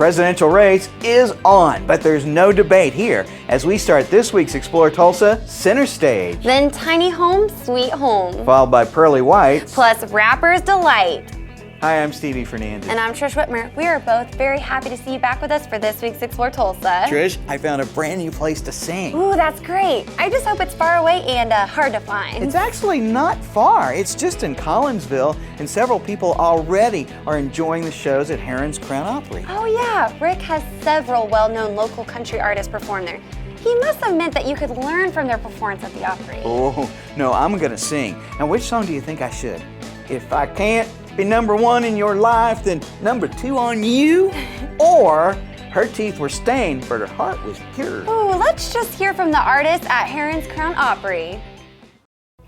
presidential race is on, but there's no debate here as we start this week's Explore Tulsa Center Stage. Then Tiny Home, Sweet Home. Followed by Pearly Whites. Plus Rapper's Delight. Hi, I'm Stevie Fernandez. And I'm Trish Whitmer. We are both very happy to see you back with us for this week's Explore Tulsa. Trish, I found a brand new place to sing. Ooh, that's great. I just hope it's far away and hard to find. It's actually not far. It's just in Collinsville, and several people already are enjoying the shows at Herron's Crown Opry. Oh yeah, Rick has several well-known local country artists perform there. He must have meant that you could learn from their performance at the Opry. Oh, no, I'm gonna sing. Now, which song do you think I should? If I can't be number one in your life, then number two on you? Or her teeth were stained, but her heart was pure. Ooh, let's just hear from the artist at Herron's Crown Opry.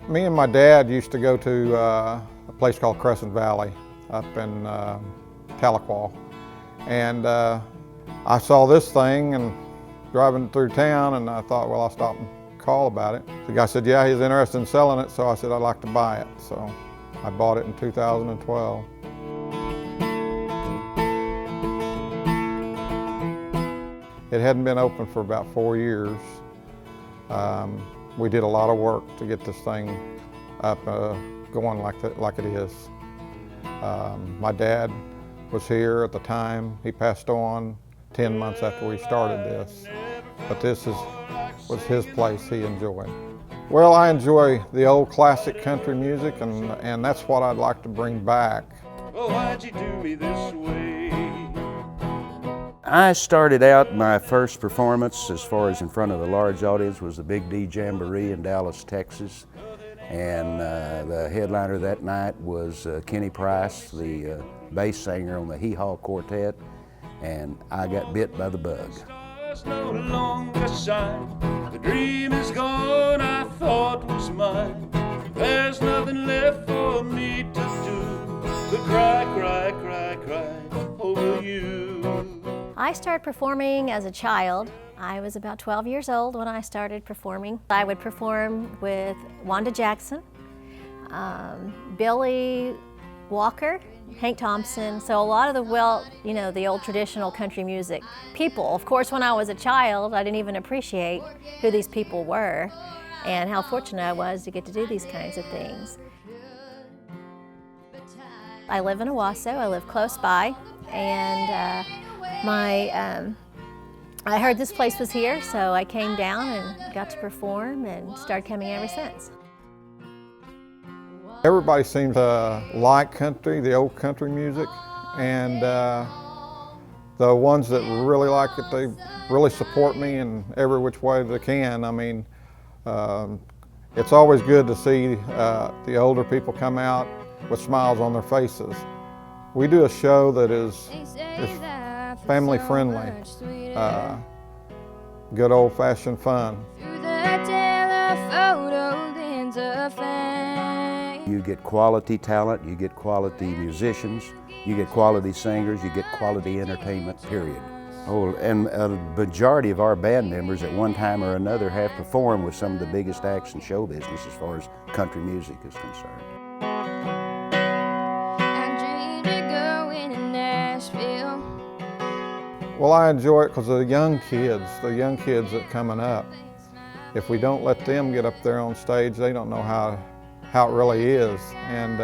Me and my dad used to go to a place called Crescent Valley up in Tahlequah. And I saw this thing and driving through town, and I thought, well, I'll stop and call about it. The guy said, yeah, he's interested in selling it, so I said I'd like to buy it. So I bought it in 2012. It hadn't been open for about 4 years. We did a lot of work to get this thing up going like it is. My dad was here at the time. He passed on 10 months after we started this. But this was his place he enjoyed. Well, I enjoy the old classic country music, and that's what I'd like to bring back. Well, why'd you do me this way? I started out, my first performance as far as in front of a large audience was the Big D Jamboree in Dallas, Texas. And the headliner that night was Kenny Price, the bass singer on the Hee Haw Quartet, and I got bit by the bug. It's no longer shine. The dream is gone, I thought was mine. There's nothing left for me to do but cry, cry, cry, cry over you. I started performing as a child. I was about 12 years old when I started performing. I would perform with Wanda Jackson, Billy Walker, Hank Thompson, so a lot of the, the old traditional country music people. Of course, when I was a child, I didn't even appreciate who these people were and how fortunate I was to get to do these kinds of things. I live in Owasso, I live close by, and I heard this place was here, so I came down and got to perform and started coming ever since. Everybody seems to like country, the old country music, and the ones that really like it, they really support me in every which way they can. I mean, it's always good to see the older people come out with smiles on their faces. We do a show that is family friendly, good old-fashioned fun. You get quality talent, you get quality musicians, you get quality singers, you get quality entertainment, period. Oh, and a majority of our band members at one time or another have performed with some of the biggest acts in show business as far as country music is concerned. Well, I enjoy it because of the young kids that are coming up. If we don't let them get up there on stage, they don't know how it really is. And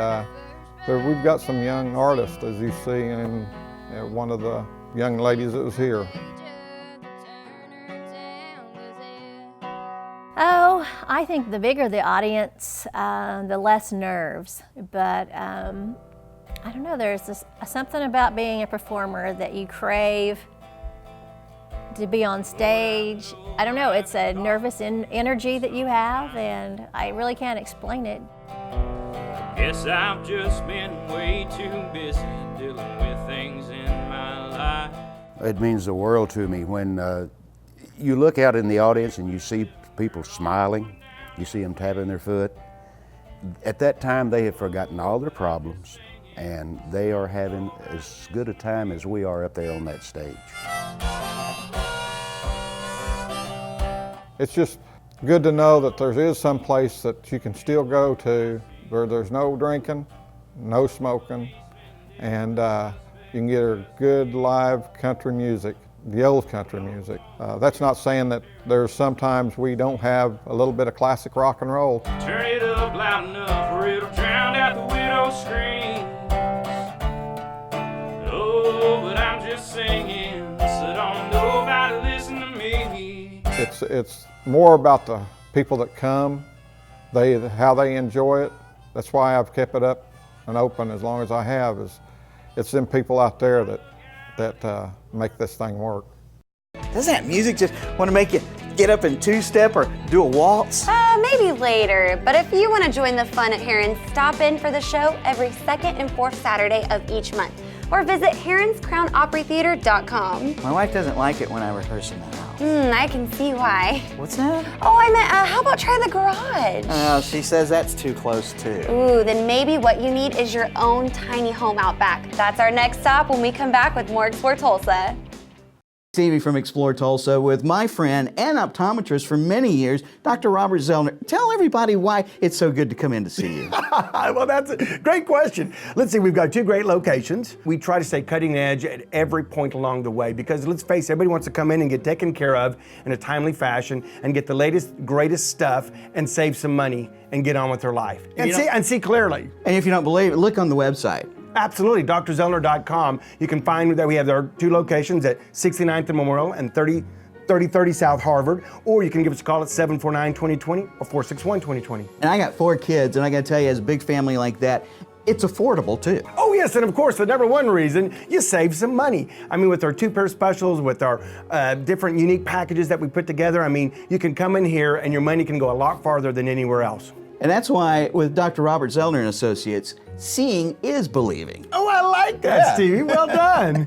we've got some young artists, as you see, and one of the young ladies that was here. Oh, I think the bigger the audience, the less nerves. But I don't know, there's something about being a performer that you crave to be on stage. I don't know, it's a nervous energy that you have, and I really can't explain it. Guess I've just been way too busy dealing with things in my life. It means the world to me when you look out in the audience and you see people smiling, you see them tapping their foot. At that time, they have forgotten all their problems, and they are having as good a time as we are up there on that stage. It's just good to know that there is some place that you can still go to where there's no drinking, no smoking, and You can get her good live country music, the old country music. That's not saying that there's sometimes we don't have a little bit of classic rock and roll. Turn it up loud enough or it'll drown out the widow's scream. Oh, but I'm just singing, so don't nobody listen to me. It's more about the people that come, how they enjoy it. That's why I've kept it up and open as long as I have. It's them people out there that make this thing work. Doesn't that music just want to make you get up and two-step or do a waltz? Maybe later, but if you want to join the fun at Herron, stop in for the show every second and fourth Saturday of each month, or visit heronscrownoprytheater.com. My wife doesn't like it when I rehearse in the house. I can see why. What's that? Oh, I meant, how about try the garage? Oh, she says that's too close too. Ooh, then maybe what you need is your own tiny home out back. That's our next stop when we come back with more Explore Tulsa. Stevie from Explore Tulsa with my friend and optometrist for many years, Dr. Robert Zeller. Tell everybody why it's so good to come in to see you. Well, that's a great question. Let's see, we've got 2 great locations. We try to stay cutting edge at every point along the way because let's face it, everybody wants to come in and get taken care of in a timely fashion and get the latest, greatest stuff and save some money and get on with their life and see clearly. And if you don't believe it, look on the website. Absolutely, drzeller.com. You can find that we have our 2 locations at 69th and Memorial and 3030 South Harvard, or you can give us a call at 749-2020 or 461-2020. And I got 4 kids, and I gotta tell you, as a big family like that, it's affordable too. Oh yes, and of course, the number 1 reason, you save some money. I mean, with our 2-pair specials, with our different unique packages that we put together, I mean, you can come in here and your money can go a lot farther than anywhere else. And that's why with Dr. Robert Zeller and Associates, seeing is believing. Oh, I like that, Stevie. Well done.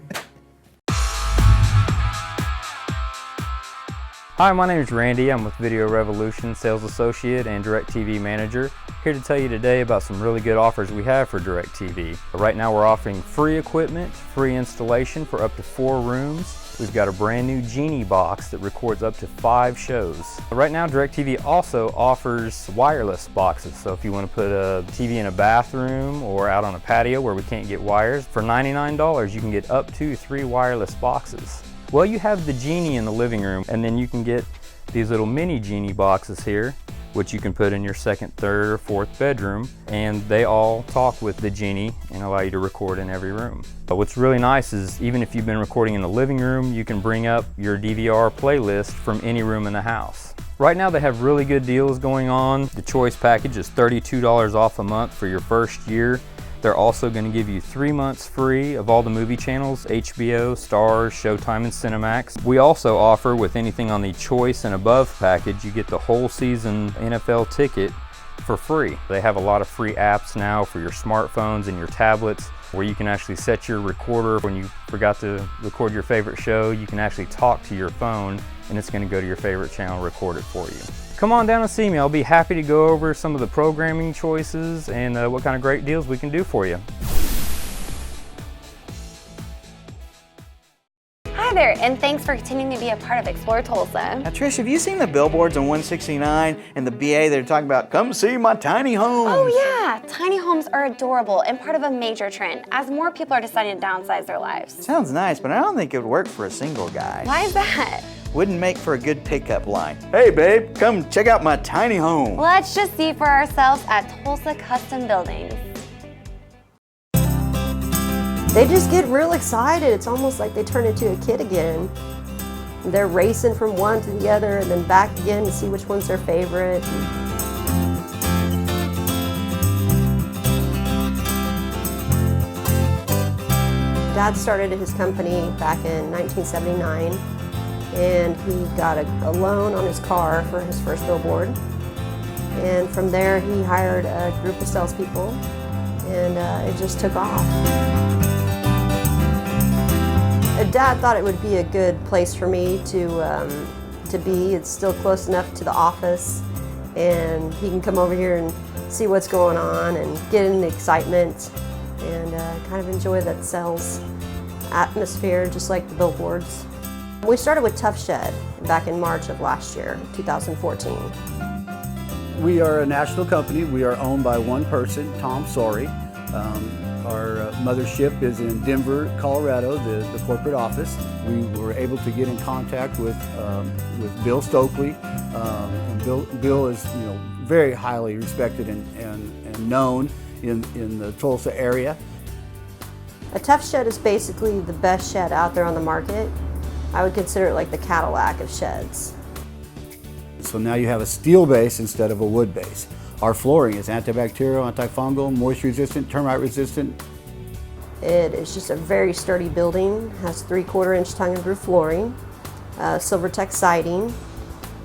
Hi, my name is Randy. I'm with Video Revolution Sales Associate and DirecTV Manager. Here to tell you today about some really good offers we have for DirecTV. Right now we're offering free equipment, free installation for up to 4 rooms. We've got a brand new Genie box that records up to 5 shows. Right now DirecTV also offers wireless boxes. So if you want to put a TV in a bathroom or out on a patio where we can't get wires, for $99 you can get up to 3 wireless boxes. Well, you have the Genie in the living room, and then you can get these little mini Genie boxes here, which you can put in your 2nd, 3rd, or 4th bedroom, and they all talk with the Genie and allow you to record in every room. But what's really nice is even if you've been recording in the living room, you can bring up your DVR playlist from any room in the house. Right now they have really good deals going on. The Choice package is $32 off a month for your first year. They're also going to give you 3 months free of all the movie channels, HBO, Starz, Showtime, and Cinemax. We also offer, with anything on the Choice and above package, you get the whole season NFL ticket for free. They have a lot of free apps now for your smartphones and your tablets where you can actually set your recorder. When you forgot to record your favorite show, you can actually talk to your phone and it's going to go to your favorite channel, record it for you. Come on down and see me. I'll be happy to go over some of the programming choices and what kind of great deals we can do for you. Hi there, and thanks for continuing to be a part of Explore Tulsa. Now, Trish, have you seen the billboards on 169 and the BA that are talking about, come see my tiny homes? Oh yeah, tiny homes are adorable and part of a major trend as more people are deciding to downsize their lives. Sounds nice, but I don't think it would work for a single guy. Why is that? Wouldn't make for a good pickup line. Hey babe, come check out my tiny home. Let's just see for ourselves at Tulsa Custom Buildings. They just get real excited. It's almost like they turn into a kid again. They're racing from one to the other and then back again to see which one's their favorite. Dad started his company back in 1979. And he got a loan on his car for his first billboard. And from there, he hired a group of salespeople, and it just took off. Dad thought it would be a good place for me to be. It's still close enough to the office, and he can come over here and see what's going on and get in the excitement and kind of enjoy that sales atmosphere, just like the billboards. We started with TUFF Shed back in March of last year, 2014. We are a national company. We are owned by one person, Tom Sorey. Our mothership is in Denver, Colorado, the corporate office. We were able to get in contact with Bill Stokely. And Bill is, very highly respected and known in the Tulsa area. A TUFF shed is basically the best shed out there on the market. I would consider it like the Cadillac of sheds. So now you have a steel base instead of a wood base. Our flooring is antibacterial, antifungal, moisture resistant, termite resistant. It is just a very sturdy building, has 3/4 inch tongue and groove flooring, Silvertech siding,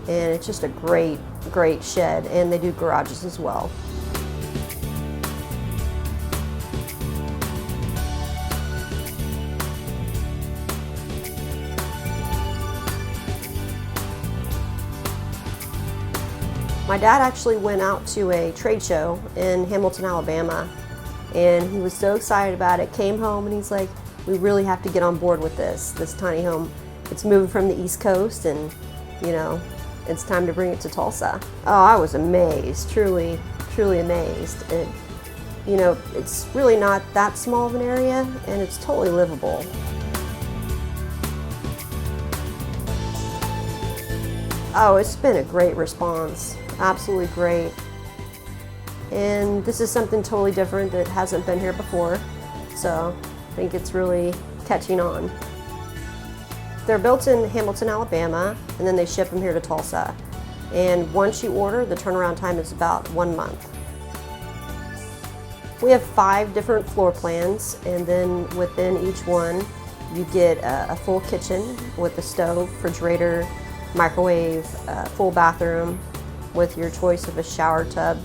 and it's just a great, great shed, and they do garages as well. My dad actually went out to a trade show in Hamilton, Alabama, and he was so excited about it, came home and he's like, we really have to get on board with this tiny home. It's moving from the East Coast and, it's time to bring it to Tulsa. Oh, I was amazed, truly, truly amazed. It's really not that small of an area and it's totally livable. Oh, it's been a great response. Absolutely great. And this is something totally different that hasn't been here before, so I think it's really catching on. They're built in Hamilton, Alabama, and then they ship them here to Tulsa. And once you order, the turnaround time is about 1 month. We have 5 different floor plans, and then within each one, you get a full kitchen with a stove, refrigerator, microwave, full bathroom, with your choice of a shower tub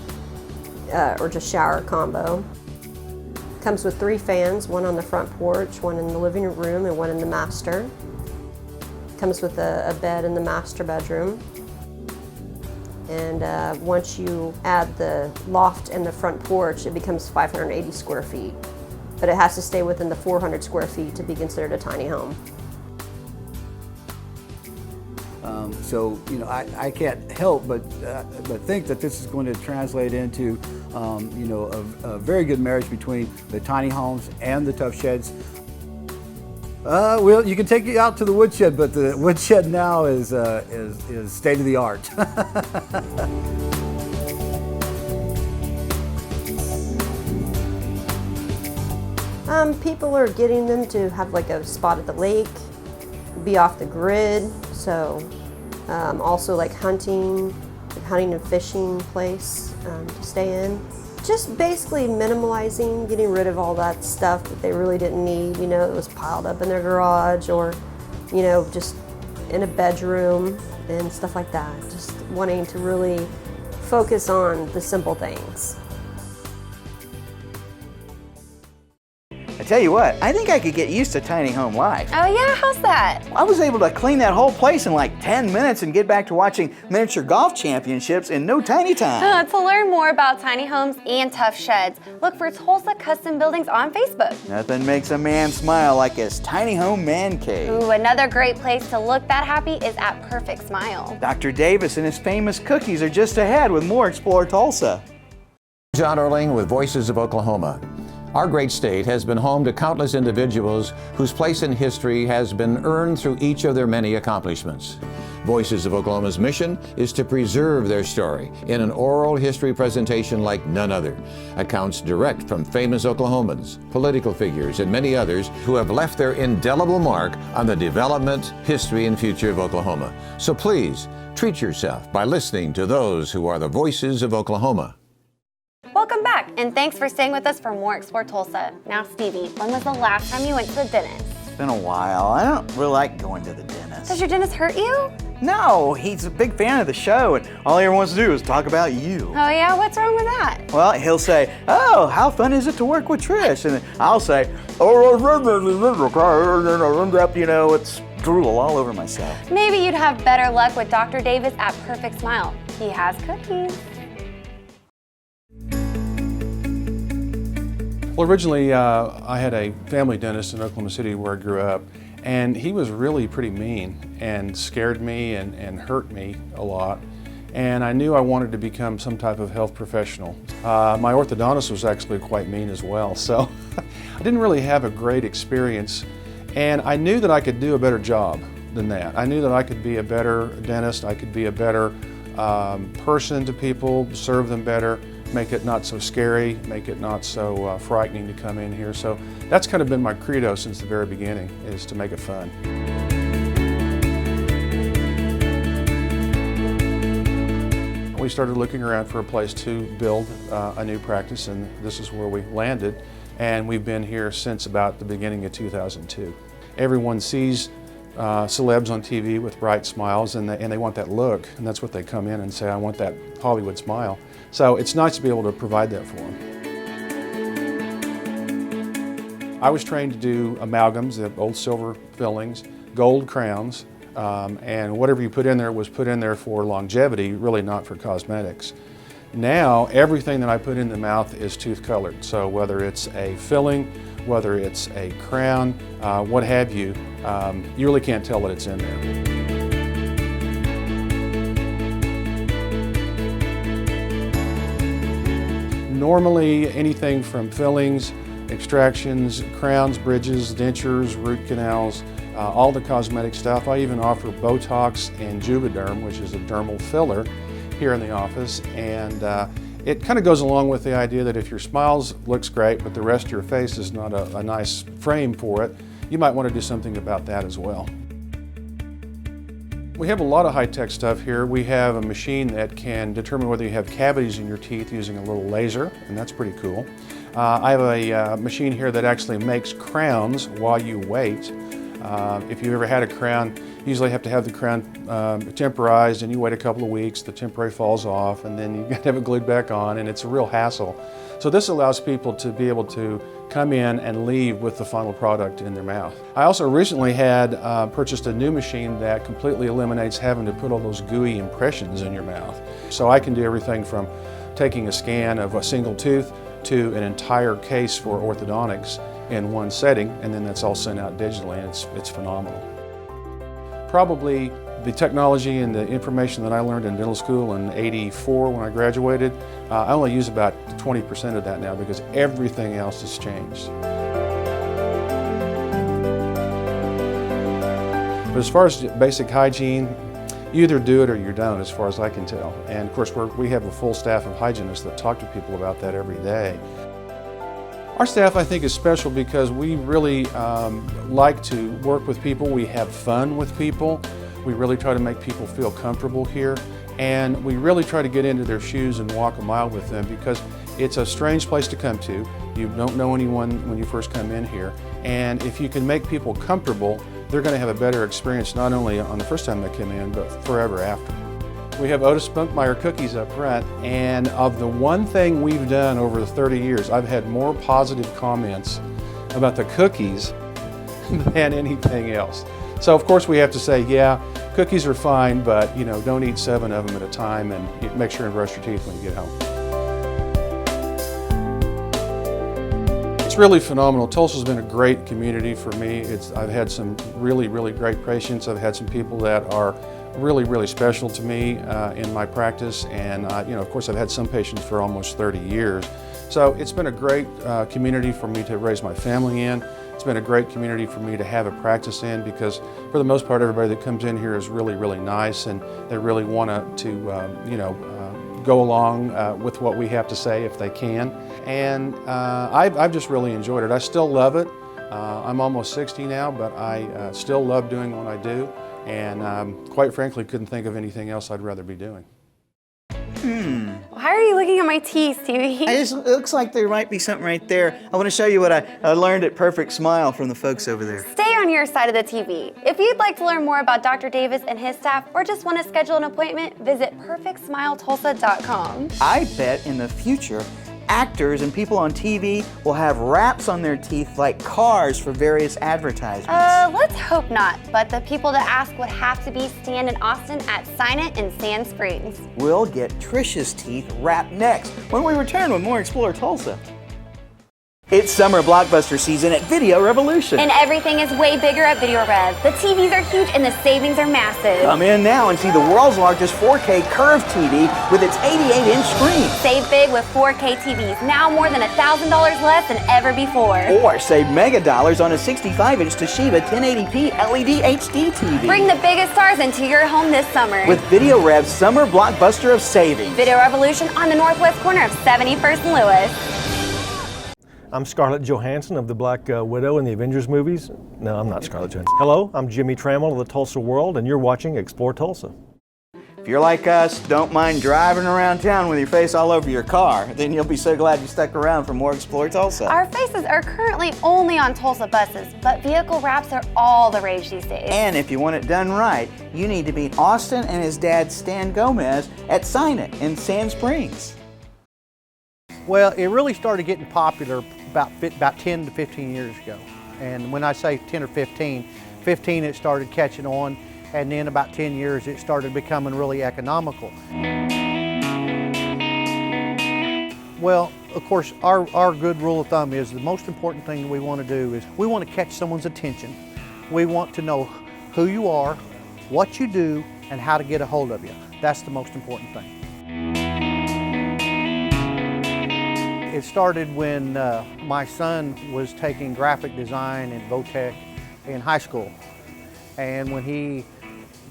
or just shower combo. Comes with 3 fans, one on the front porch, one in the living room, and one in the master. Comes with a bed in the master bedroom. And once you add the loft and the front porch, it becomes 580 square feet. But it has to stay within the 400 square feet to be considered a tiny home. So I can't help but think that this is going to translate into a very good marriage between the tiny homes and the TUFF sheds. Well, you can take it out to the woodshed, but the woodshed now is state of the art. People are getting them to have like a spot at the lake, be off the grid, so also like hunting and fishing place to stay in. Just basically minimalizing, getting rid of all that stuff that they really didn't need, it was piled up in their garage or, just in a bedroom and stuff like that. Just wanting to really focus on the simple things. I tell you what, I think I could get used to tiny home life. Oh yeah, how's that? I was able to clean that whole place in like 10 minutes and get back to watching miniature golf championships in no tiny time. To learn more about tiny homes and TUFF sheds, look for Tulsa Custom Buildings on Facebook. Nothing makes a man smile like his tiny home man cave. Ooh, another great place to look that happy is at Perfect Smile. Dr. Davis and his famous cookies are just ahead with more Explore Tulsa. John Erling with Voices of Oklahoma. Our great state has been home to countless individuals whose place in history has been earned through each of their many accomplishments. Voices of Oklahoma's mission is to preserve their story in an oral history presentation like none other. Accounts direct from famous Oklahomans, political figures, and many others who have left their indelible mark on the development, history, and future of Oklahoma. So please, treat yourself by listening to those who are the voices of Oklahoma. Welcome back, and thanks for staying with us for more Explore Tulsa. Now, Stevie, when was the last time you went to the dentist? It's been a while. I don't really like going to the dentist. Does your dentist hurt you? No, he's a big fan of the show, and all he ever wants to do is talk about you. Oh yeah, what's wrong with that? Well, he'll say, oh, how fun is it to work with Trish? And then I'll say, oh, end up, it's drool all over myself. Maybe you'd have better luck with Dr. Davis at Perfect Smile. He has cookies. Well, originally I had a family dentist in Oklahoma City where I grew up, and he was really pretty mean and scared me and hurt me a lot. and I knew I wanted to become some type of health professional. My orthodontist was actually quite mean as well, so I didn't really have a great experience, and I knew that I could do a better job than that. I knew that I could be a better dentist, I could be a better person to people, serve them better, make it not so scary, make it not so frightening to come in here. So that's kind of been my credo since the very beginning, is to make it fun. We started looking around for a place to build a new practice, and this is where we landed, and we've been here since about the beginning of 2002. Everyone sees celebs on TV with bright smiles, and they want that look, and that's what they come in and say, I want that Hollywood smile. So it's nice to be able to provide that for them. I was trained to do amalgams, the old silver fillings, gold crowns, and whatever you put in there was put in there for longevity, really not for cosmetics. Now, everything that I put in the mouth is tooth colored. So whether it's a filling, whether it's a crown, what have you, you really can't tell what it's in there. Normally, anything from fillings, extractions, crowns, bridges, dentures, root canals, all the cosmetic stuff. I even offer Botox and Juvederm, which is a dermal filler, here in the office. And it kind of goes along with the idea that if your smile looks great, but the rest of your face is not a nice frame for it, you might want to do something about that as well. We have a lot of high-tech stuff here. We have a machine that can determine whether you have cavities in your teeth using a little laser, and that's pretty cool. I have a machine here that actually makes crowns while you wait. If you ever had a crown, you usually have to have the crown temporized, and you wait a couple of weeks, the temporary falls off, and then you got to have it glued back on, and it's a real hassle. So this allows people to be able to come in and leave with the final product in their mouth. I also recently had purchased a new machine that completely eliminates having to put all those gooey impressions in your mouth. So I can do everything from taking a scan of a single tooth to an entire case for orthodontics in one setting, and then that's all sent out digitally, and it's phenomenal. Probably the technology and the information that I learned in dental school in '84 when I graduated, I only use about 20% of that now because everything else has changed. But as far as basic hygiene, you either do it or you don't, as far as I can tell. And of course, we have a full staff of hygienists that talk to people about that every day. Our staff, I think, is special because we really like to work with people. We have fun with people. We really try to make people feel comfortable here. And we really try to get into their shoes and walk a mile with them because it's a strange place to come to. You don't know anyone when you first come in here. And if you can make people comfortable, they're going to have a better experience not only on the first time they come in, but forever after. We have Otis Spunkmeyer cookies up front, and of the one thing we've done over the 30 years, I've had more positive comments about the cookies than anything else. So of course we have to say, yeah, cookies are fine, but don't eat 7 of them at a time, and make sure and brush your teeth when you get home. It's really phenomenal. Tulsa's been a great community for me. I've had some really, really great patients. I've had some people that are really, really special to me in my practice, and of course I've had some patients for almost 30 years. So it's been a great community for me to raise my family in. It's been a great community for me to have a practice in because for the most part everybody that comes in here is really, really nice, and they really want to go along with what we have to say if they can. And I've just really enjoyed it. I still love it. I'm almost 60 now, but I still love doing what I do. And quite frankly, couldn't think of anything else I'd rather be doing. Why are you looking at my teeth, Stevie? It looks like there might be something right there. I want to show you what I learned at Perfect Smile from the folks over there. Stay on your side of the TV. If you'd like to learn more about Dr. Davis and his staff, or just want to schedule an appointment, visit perfectsmiletulsa.com. I bet in the future, actors and people on TV will have wraps on their teeth like cars for various advertisements. Let's hope not, but the people to ask would have to be Stan and Austin at Sign It in Sand Springs. We'll get Trish's teeth wrapped next when we return with more Explore Tulsa. It's summer blockbuster season at Video Revolution. And everything is way bigger at Video Rev. The TVs are huge and the savings are massive. Come in now and see the world's largest 4K curved TV with its 88-inch screen. Save big with 4K TVs, now more than $1,000 less than ever before. Or save mega dollars on a 65-inch Toshiba 1080p LED HD TV. Bring the biggest stars into your home this summer. With Video Rev's summer blockbuster of savings. Video Revolution on the northwest corner of 71st and Lewis. I'm Scarlett Johansson of the Black Widow in the Avengers movies. No, I'm not Scarlett Johansson. Hello, I'm Jimmy Trammell of the Tulsa World, and you're watching Explore Tulsa. If you're like us, don't mind driving around town with your face all over your car, then you'll be so glad you stuck around for more Explore Tulsa. Our faces are currently only on Tulsa buses, but vehicle wraps are all the rage these days. And if you want it done right, you need to beat Austin and his dad Stan Gomez at Sign It in Sand Springs. Well, it really started getting popular about 10 to 15 years ago. And when I say 10 or 15 it started catching on, and then about 10 years it started becoming really economical. Well, of course, our good rule of thumb is the most important thing we want to do is we want to catch someone's attention. We want to know who you are, what you do, and how to get a hold of you. That's the most important thing. It started when my son was taking graphic design and VOTEC in high school. And when he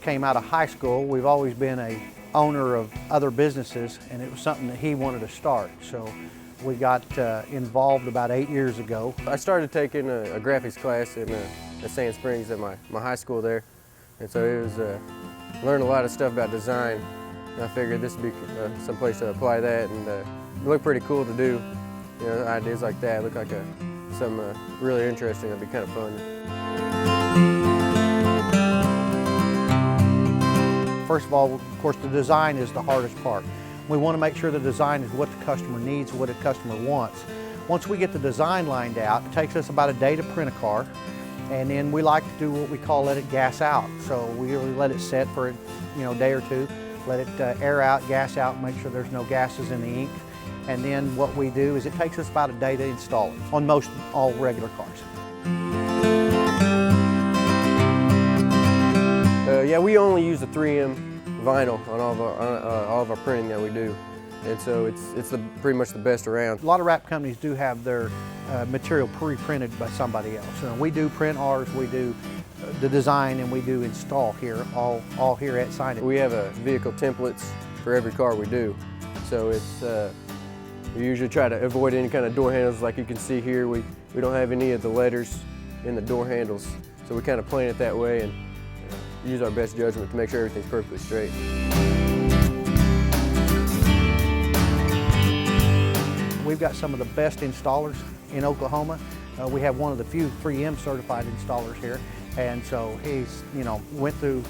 came out of high school, we've always been a owner of other businesses, and it was something that he wanted to start. So we got involved about 8 years ago. I started taking a graphics class in Sand Springs at my high school there. And so it was learned a lot of stuff about design. And I figured this would be some place to apply that, and it looked pretty cool to do. You know, ideas like that look like something really interesting. It'd be kind of fun. First of all, of course, the design is the hardest part. We want to make sure the design is what the customer needs, what the customer wants. Once we get the design lined out, it takes us about a day to print a car, and then we like to do what we call let it gas out. So we really let it set for a day or two, let it air out, gas out, make sure there's no gases in the ink. And then what we do is it takes us about a day to install it on all regular cars. Yeah, we only use the 3M vinyl on all of our printing that we do, and so it's pretty much the best around. A lot of wrap companies do have their material pre-printed by somebody else. We do print ours, we do the design, and we do install here, all here at Sign It. We have vehicle templates for every car we do, so it's we usually try to avoid any kind of door handles like you can see here. We don't have any of the letters in the door handles, so we kind of plan it that way and use our best judgment to make sure everything's perfectly straight. We've got some of the best installers in Oklahoma. We have one of the few 3M certified installers here, and so he's went through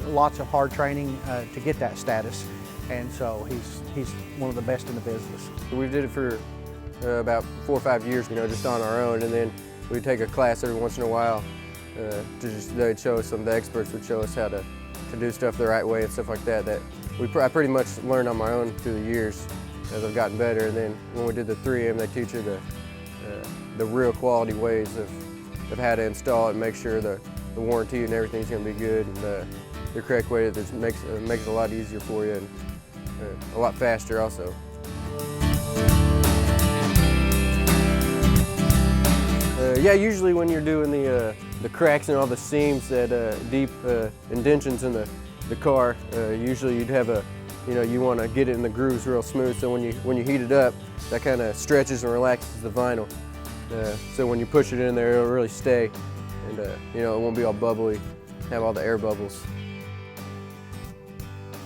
lots of hard training to get that status, and so he's one of the best in the business. We did it for about 4 or 5 years, just on our own, and then we take a class every once in a while. They'd show us, the experts would show us how to do stuff the right way and stuff like that. I pretty much learned on my own through the years as I've gotten better. And then when we did the 3M, they teach you the real quality ways of how to install it and make sure the warranty and everything's going to be good, and the correct way that makes it a lot easier for you and a lot faster also. Yeah, usually when you're doing the cracks and all the seams, that deep indentions in the car, usually you'd have you want to get it in the grooves real smooth, so when you heat it up, that kind of stretches and relaxes the vinyl. So when you push it in there, it'll really stay, and it won't be all bubbly, have all the air bubbles.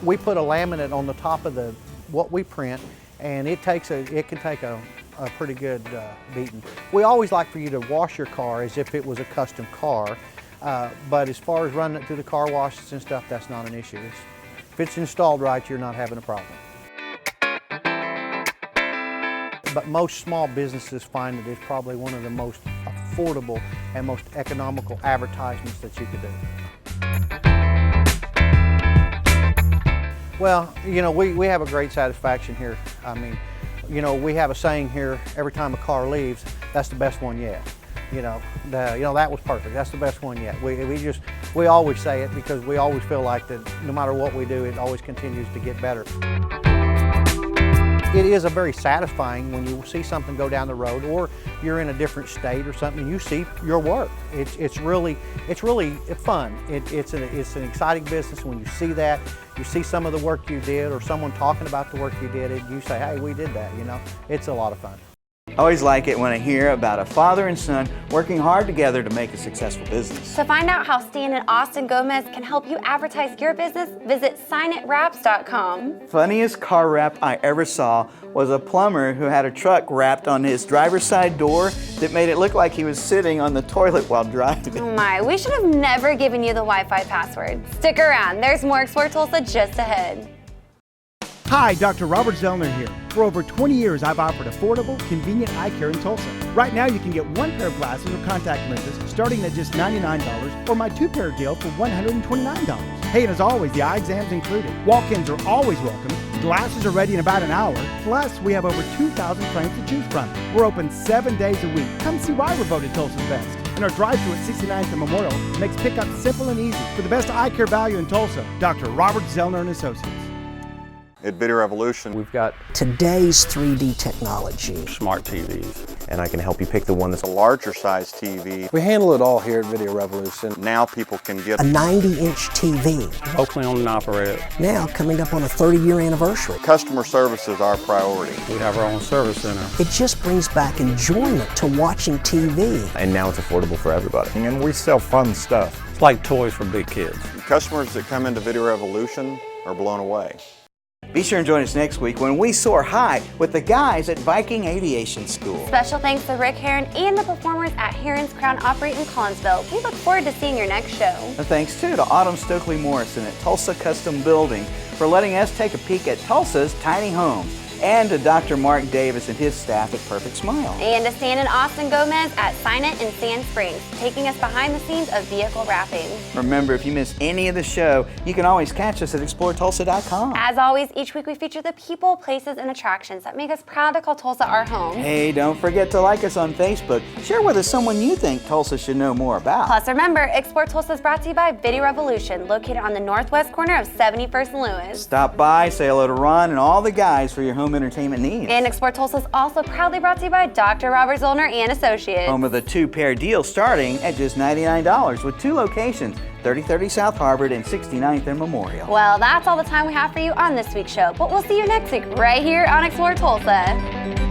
We put a laminate on the top of what we print, and it can take a pretty good beating. We always like for you to wash your car as if it was a custom car, but as far as running it through the car washes and stuff, that's not an issue. If it's installed right, you're not having a problem. But most small businesses find that it's probably one of the most affordable and most economical advertisements that you could do. Well, we have a great satisfaction here. I mean, You know, we have a saying here, every time a car leaves, that's the best one yet. You know, that was perfect. That's the best one yet. We always say it because we always feel like that no matter what we do, it always continues to get better. It is a very satisfying when you see something go down the road, or you're in a different state or something, you see your work. It's really fun. It's an exciting business when you see that. You see some of the work you did, or someone talking about the work you did, and you say, hey, we did that, you know. It's a lot of fun. I always like it when I hear about a father and son working hard together to make a successful business. To find out how Stan and Austin Gomez can help you advertise your business, visit signitwraps.com. Funniest car wrap I ever saw was a plumber who had a truck wrapped on his driver's side door that made it look like he was sitting on the toilet while driving. Oh my, we should have never given you the Wi-Fi password. Stick around, there's more Explore Tulsa just ahead. Hi, Dr. Robert Zeller here. For over 20 years, I've offered affordable, convenient eye care in Tulsa. Right now, you can get one pair of glasses or contact lenses starting at just $99, or my two-pair deal for $129. Hey, and as always, the eye exam's included. Walk-ins are always welcome. Glasses are ready in about an hour. Plus, we have over 2,000 frames to choose from. We're open 7 days a week. Come see why we're voted Tulsa's best. And our drive-thru at 69th and Memorial makes pickup simple and easy. For the best eye care value in Tulsa, Dr. Robert Zeller and Associates. At Video Revolution, we've got today's 3D technology, smart TVs, and I can help you pick the one that's a larger size TV. We handle it all here at Video Revolution. Now people can get a 90-inch TV, locally owned and operated. Now coming up on a 30-year anniversary. Customer service is our priority. We have our own service center. It just brings back enjoyment to watching TV. And now it's affordable for everybody. And we sell fun stuff. It's like toys for big kids. Customers that come into Video Revolution are blown away. Be sure and join us next week when we soar high with the guys at Viking Aviation School. Special thanks to Rick Herron and the performers at Herron's Crown Opry in Collinsville. We look forward to seeing your next show. And thanks too to Autumn Stokely Morrison at Tulsa Custom Building for letting us take a peek at Tulsa's tiny homes. And to Dr. Mark Davis and his staff at Perfect Smile. And to Stan and Austin Gomez at Sign It in Sand Springs, taking us behind the scenes of vehicle wrapping. Remember, if you miss any of the show, you can always catch us at ExploreTulsa.com. As always, each week we feature the people, places, and attractions that make us proud to call Tulsa our home. Hey, don't forget to like us on Facebook. Share with us someone you think Tulsa should know more about. Plus, remember, Explore Tulsa is brought to you by Video Revolution, located on the northwest corner of 71st and Lewis. Stop by, say hello to Ron and all the guys for your home entertainment needs. And Explore Tulsa is also proudly brought to you by Dr. Robert Zeller and Associates. Home of the two-pair deal starting at just $99 with 2 locations, 3030 South Harvard and 69th and Memorial. Well, that's all the time we have for you on this week's show, but we'll see you next week right here on Explore Tulsa.